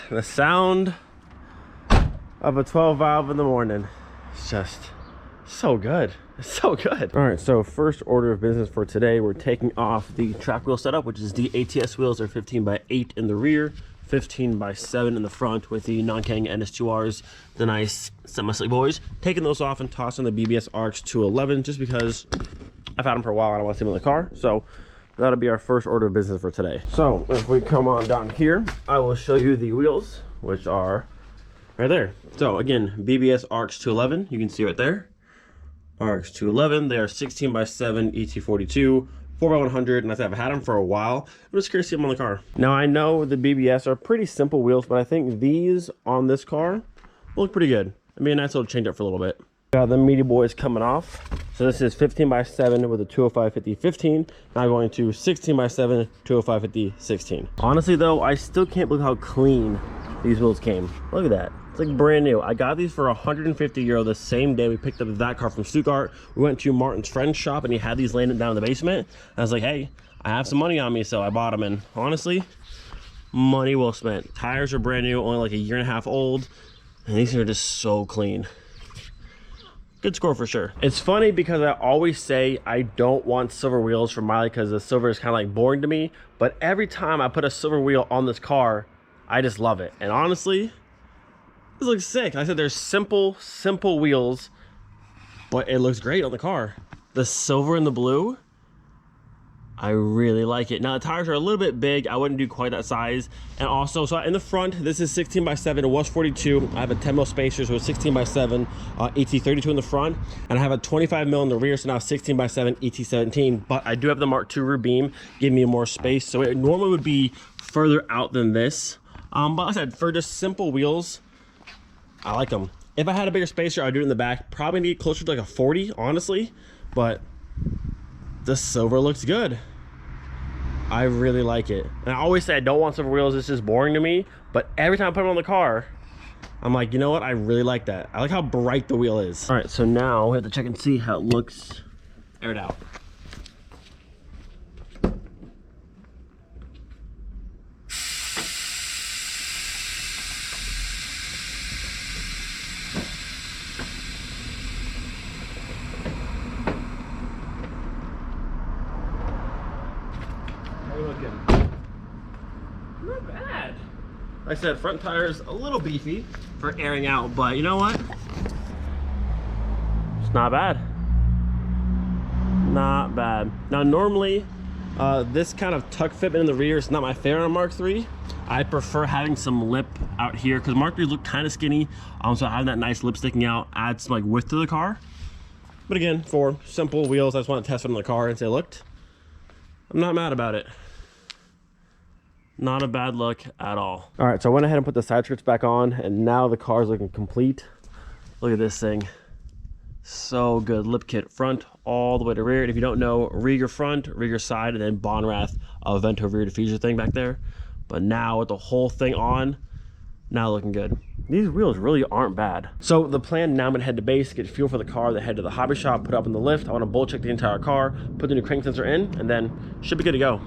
The sound of a 12 valve in the morning. It's just so good. It's so good. All right, so first order of business for today, we're taking off the track wheel setup, which is the ATS wheels. They're 15x8 in the rear, 15x7 in the front with the non-Kang NS2Rs, the nice semi-slick boys. Taking those off and tossing the BBS RX 211 just because I've had them for a while and I want to see them in the car. So that'll be our first order of business for today. So if we come on down here, I will show you the wheels, which are right there. So again, BBS RX 211, you can see right there. RX 211, they are 16x7 ET42, 4x100, and I've had them for a while. I'm just curious to see them on the car. Now I know the BBS are pretty simple wheels, but I think these on this car look pretty good. I mean, a nice little change up for a little bit. Got the meaty boys coming off. So this is 15x7 with a 205/50/15. Now going to 16x7, 205/50/16. Honestly though, I still can't believe how clean these wheels came. Look at that. It's like brand new. I got these for 150 euro the same day we picked up that car from Stuttgart. We went to Martin's friend's shop and he had these laying down in the basement. I was like, hey, I have some money on me, so I bought them. And honestly, money well spent. Tires are brand new, only like a 1.5 years old. And these are just so clean. Good score for sure. It's funny because I always say I don't want silver wheels for Miley because the silver is kind of like boring to me. But every time I put a silver wheel on this car, I just love it. And honestly, this looks sick. Like I said, there's simple wheels, but it looks great on the car. The silver and the blue, I really like it. Now the tires are a little bit big. I wouldn't do quite that size. And also, so in the front, this is 16x7. It was 42. I have a 10 mil spacer, so it's 16x7 ET32 in the front, and I have a 25 mil in the rear, so now 16x7 ET17. But I do have the Mark II rear beam, giving me more space. So it normally would be further out than this. But like I said, for just simple wheels, I like them. If I had a bigger spacer, I'd do it in the back. Probably need closer to like a 40, honestly. But the silver looks good. I really like it. And I always say I don't want silver wheels. It's just boring to me. But every time I put them on the car, I'm like, you know what? I really like that. I like how bright the wheel is. All right, so now we have to check and see how it looks aired out. Not bad. Like I said, front tires a little beefy for airing out, but you know what? It's not bad. Not bad. Now normally, this kind of tuck fitment in the rear is not my favorite on Mark III. I prefer having some lip out here because Mark III's look kind of skinny. So having that nice lip sticking out adds some like width to the car. But again, for simple wheels, I just want to test it on the car and say, looked. I'm not mad about it. Not a bad look at all. All right, so I went ahead and put the side skirts back on, and now the car's looking complete. Look at this thing. So good. Lip kit front all the way to rear. And if you don't know, Rieger front, Rieger side, and then Bonrath Vento rear diffuser thing back there. But now with the whole thing on, now looking good. These wheels really aren't bad. So the plan now, I'm gonna head to base, get fuel for the car, then head to the hobby shop, put it up in the lift. I wanna bull check the entire car, put the new crank sensor in, and then should be good to go.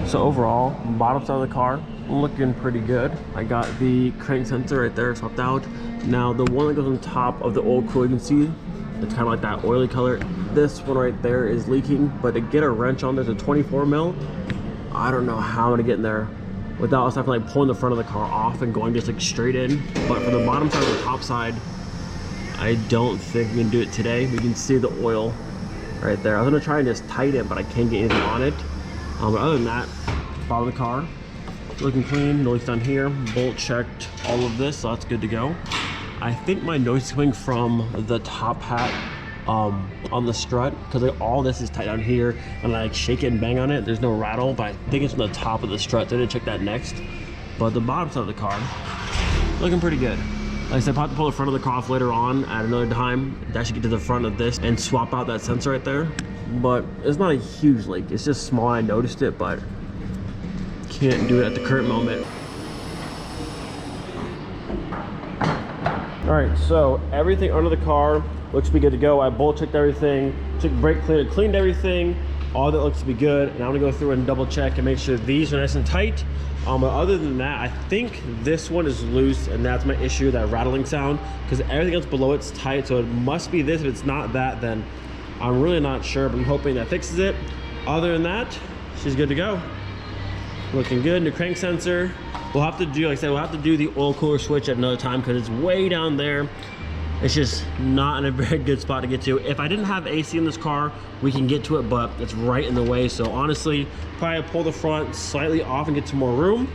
So overall, bottom side of the car looking pretty good. I got the crank sensor right there swapped out. Now the one that goes on top of the oil cooler, you can see it's kind of like that oily color. This one right there is leaking, but to get a wrench on there's a 24 mil. I don't know how I'm gonna get in there without us having to like pulling the front of the car off and going just like straight in. But for the bottom side or the top side, I don't think we can do it today. We can see the oil right there. I was gonna try and just tighten it, but I can't get anything on it. But other than that, bottom of the car looking clean. Noise down here, bolt checked all of this, so that's good to go. I think my noise is coming from the top hat on the strut, because like, all this is tight down here, and I like shake it and bang on it, there's no rattle, but I think it's from the top of the strut. So I didn't check that next. But the bottom side of the car looking pretty good. Like I said, I'll have to pull the front of the car off later on at another time to actually get to the front of this and swap out that sensor right there. But it's not a huge leak, it's just small. I noticed it, but can't do it at the current moment. All right, so everything under the car looks to be good to go. I bolt checked everything, took brake cleaner, cleaned everything. All that looks to be good. And I'm gonna go through and double check and make sure these are nice and tight. But other than that, I think this one is loose, and that's my issue, that rattling sound, because everything else below it's tight. So it must be this. If it's not that, then I'm really not sure, but I'm hoping that fixes it. Other than that, she's good to go. Looking good. New crank sensor. We'll have to do, like I said, we'll have to do the oil cooler switch at another time, because it's way down there. It's just not in a very good spot to get to. If I didn't have AC in this car, we can get to it, but it's right in the way. So honestly, probably pull the front slightly off and get some more room,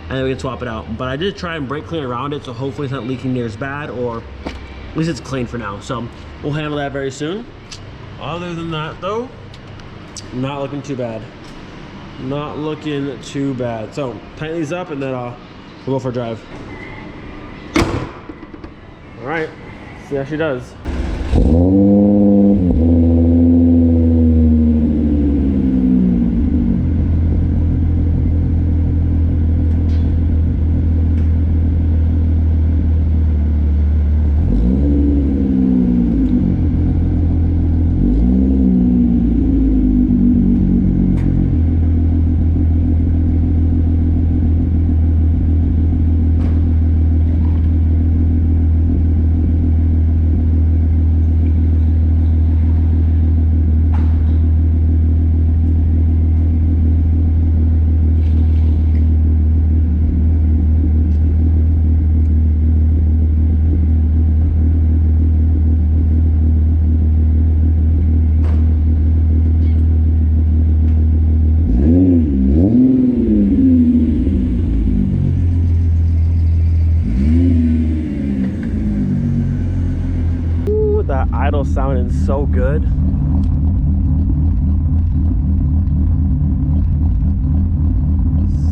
and then we can swap it out. But I did try and brake clean around it, so hopefully it's not leaking near as bad, or at least it's clean for now. So we'll handle that very soon. Other than that though, not looking too bad. Not looking too bad. So tighten these up, and then we'll go for a drive. All right, see how she does. That idle sounding so good.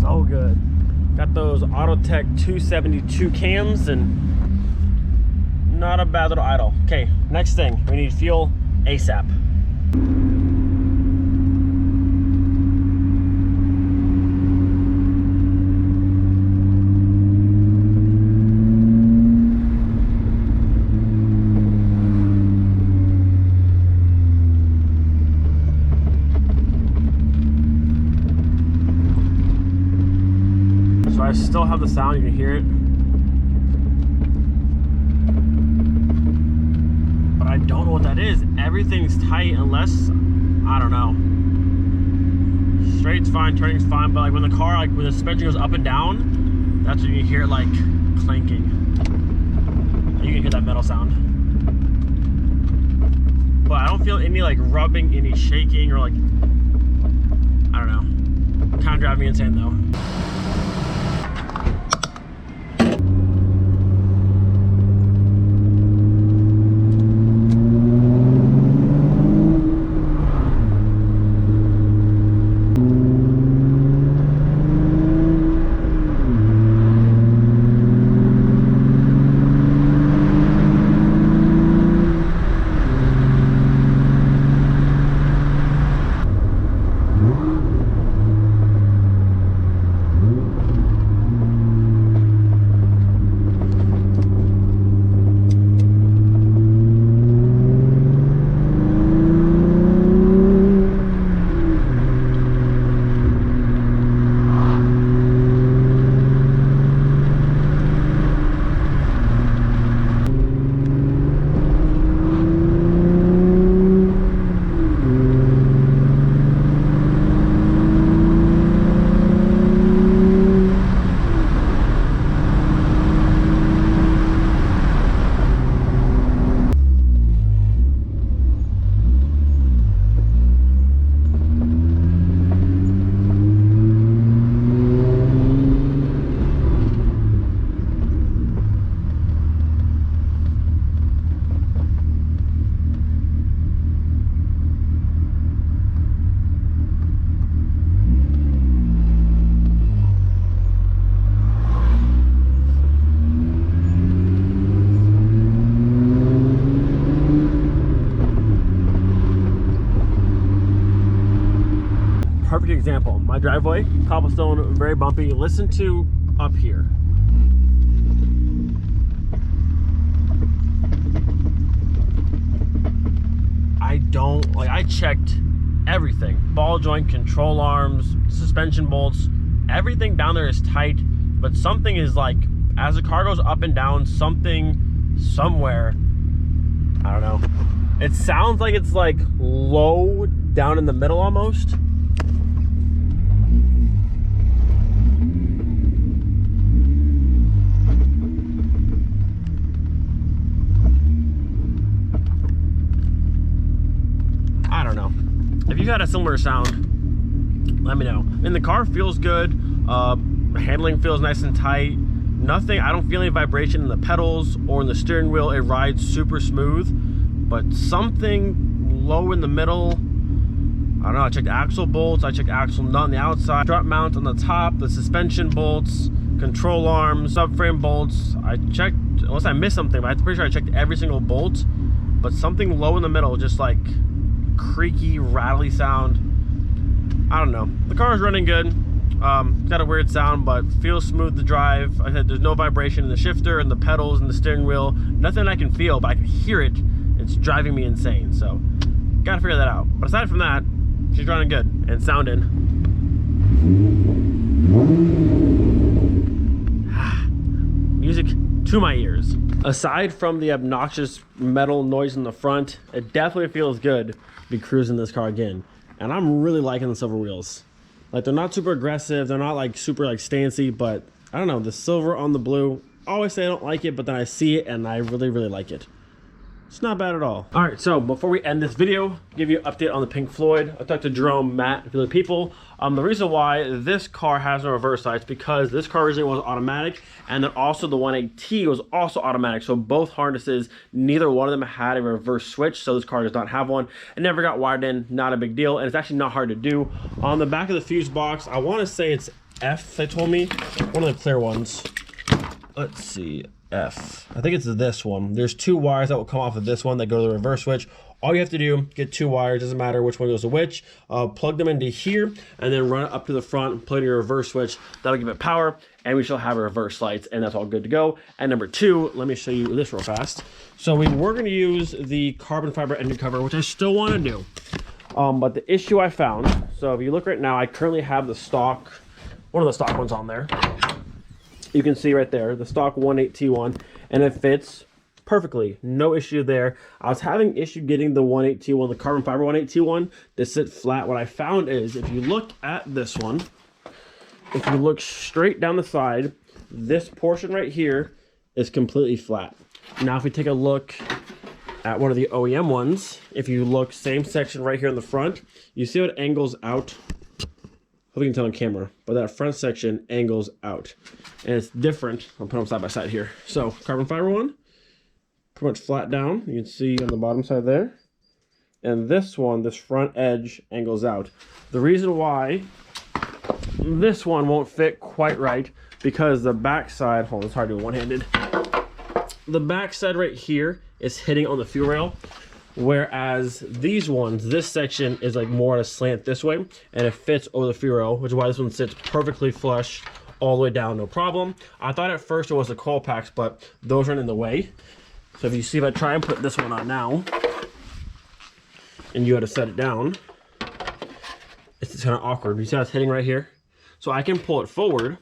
So good. Got those Autotech 272 cams, and not a bad little idle. Okay, next thing, we need fuel ASAP. So I still have the sound, you can hear it. But I don't know what that is. Everything's tight unless, I don't know. Straight's fine, turning's fine, but like when the car, like when the suspension goes up and down, that's when you hear it like clanking. You can hear that metal sound. But I don't feel any like rubbing, any shaking, or like, I don't know. Kind of driving me insane though. perfect example. My driveway, cobblestone, very bumpy. Listen to up here. I checked everything. Ball joint, control arms, suspension bolts, everything down there is tight, but something is like, as the car goes up and down, something somewhere, I don't know. It sounds like it's like low down in the middle almost. I don't know. If you had a similar sound, let me know. And the car feels good. Handling feels nice and tight. Nothing, I don't feel any vibration in the pedals or in the steering wheel. It rides super smooth, but something low in the middle. I don't know. I checked axle bolts, I checked axle nut on the outside, strut mount on the top, the suspension bolts, control arms, subframe bolts. I checked, unless I missed something, but I'm pretty sure I checked every single bolt, but something low in the middle, just like creaky, rattly sound. I don't know. The car is running good. Got a weird sound, but feels smooth to drive. I said there's no vibration in the shifter and the pedals and the steering wheel. Nothing I can feel, but I can hear it. It's driving me insane. So, gotta figure that out. But aside from that, she's running good and sounding. Music to my ears. Aside from the obnoxious metal noise in the front, it definitely feels good to be cruising this car again. And I'm really liking the silver wheels. Like, they're not super aggressive, they're not like super like stancy, but I don't know, the silver on the blue, I always say I don't like it, but then I see it and I really like it. It's not bad at all. All right, so before we end this video, give you an update on the Pink Floyd. I talked to Jerome, Matt, a few other people. The reason why this car has no reverse lights, because this car originally was automatic, and then also the 1.8T was also automatic. So both harnesses, neither one of them had a reverse switch, so this car does not have one. It never got wired in, not a big deal, and it's actually not hard to do. On the back of the fuse box, I want to say it's F, they told me, one of the clear ones. Let's see. F. I think it's this one. There's two wires that will come off of this one that go to the reverse switch. All you have to do, get two wires, doesn't matter which one goes to which, plug them into here, and then run it up to the front, plug your reverse switch. That'll give it power, and we shall have reverse lights, and that's all good to go. And number two, let me show you this real fast. So we were going to use the carbon fiber engine cover, which I still want to do. But the issue I found, so if you look right now, I currently have the stock, one of the stock ones on there. You can see right there, the stock 1.8T1, and it fits perfectly. No issue there. I was having issue getting the 1.8T1, the carbon fiber 1.8T1, to sit flat. What I found is, if you look at this one, if you look straight down the side, this portion right here is completely flat. Now, if we take a look at one of the OEM ones, if you look, same section right here in the front, you see how it angles out. Hope you can tell on camera, but that front section angles out, and it's different. I'll put them side by side here. So carbon fiber one, pretty much flat down. You can see on the bottom side there, and this one, this front edge angles out. The reason why this one won't fit quite right, because the back side, hold on, it's hard to do one-handed. The back side right here is hitting on the fuel rail. Whereas these ones, this section is like more at a slant this way, and it fits over the fuel rail, which is why this one sits perfectly flush all the way down, no problem. I thought at first it was the coil packs, but those aren't in the way. So if you see, if I try and put this one on now, and you had to set it down, it's just kind of awkward. You see how it's hitting right here? So I can pull it forward,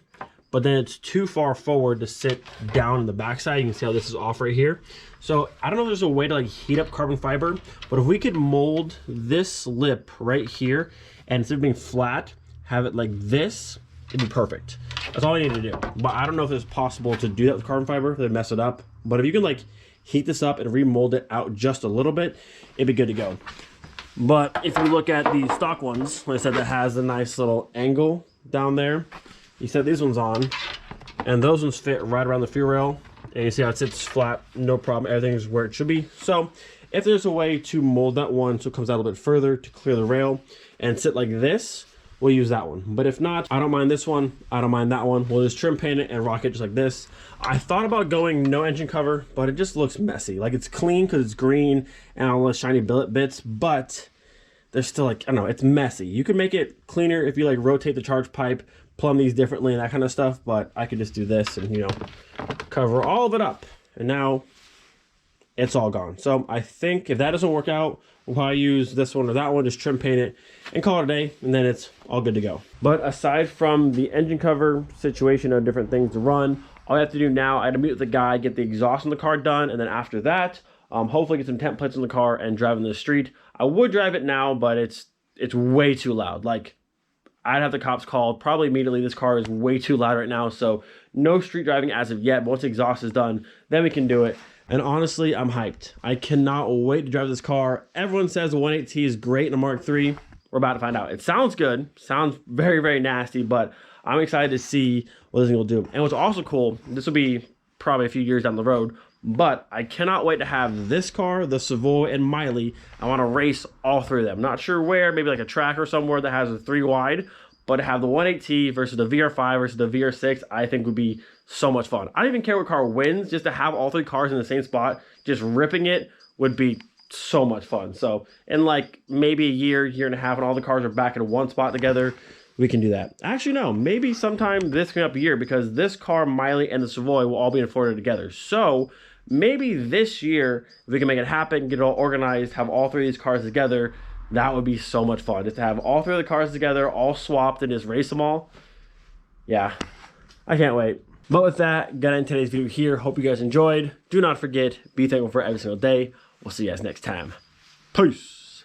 but then it's too far forward to sit down in the backside. You can see how this is off right here. So I don't know if there's a way to like heat up carbon fiber, but if we could mold this lip right here, and instead of being flat, have it like this, it'd be perfect. That's all I need to do. But I don't know if it's possible to do that with carbon fiber, if they mess it up. But if you can like heat this up and remold it out just a little bit, it'd be good to go. But if you look at the stock ones, like I said, that has a nice little angle down there. You set these ones on, and those ones fit right around the fuel rail. And you see how it sits flat, no problem. Everything's where it should be. So if there's a way to mold that one so it comes out a little bit further to clear the rail and sit like this, we'll use that one. But if not, I don't mind this one. I don't mind that one. We'll just trim paint it and rock it just like this. I thought about going no engine cover, but it just looks messy. Like, it's clean because it's green and all those shiny billet bits, but there's still like, I don't know, it's messy. You can make it cleaner if you like rotate the charge pipe, plumb these differently and that kind of stuff, but I could just do this and, you know, cover all of it up. And now it's all gone. So I think if that doesn't work out, we'll probably use this one or that one, just trim paint it and call it a day, and then it's all good to go. But aside from the engine cover situation of different things to run, all I have to do now, I had to meet with the guy, get the exhaust on the car done, and then after that, hopefully get some temp plates on the car and drive in the street. I would drive it now, but it's way too loud. Like, I'd have the cops called probably immediately. This car is way too loud right now, so no street driving as of yet. But once the exhaust is done, then we can do it. And honestly, I'm hyped. I cannot wait to drive this car. Everyone says the 1.8T is great in a Mark III. We're about to find out. It sounds good. Sounds very, very nasty, but I'm excited to see what this thing will do. And what's also cool, this will be probably a few years down the road, but I cannot wait to have this car, the Savoy, and Miley. I want to race all three of them. Not sure where, maybe like a track or somewhere that has a 3 wide, but to have the 1.8T versus the VR5 versus the VR6, I think would be so much fun. I don't even care what car wins, just to have all 3 cars in the same spot, just ripping it would be so much fun. So in like maybe a year and a half, and all the cars are back in one spot together, we can do that. Actually, no, maybe sometime this coming up a year, because this car, Miley, and the Savoy will all be in Florida together. So maybe this year, if we can make it happen, get it all organized, have all 3 of these cars together, that would be so much fun. Just to have all 3 of the cars together, all swapped, and just race them all. Yeah, I can't wait. But with that, gonna end today's video here. Hope you guys enjoyed. Do not forget, be thankful for every single day. We'll see you guys next time. Peace.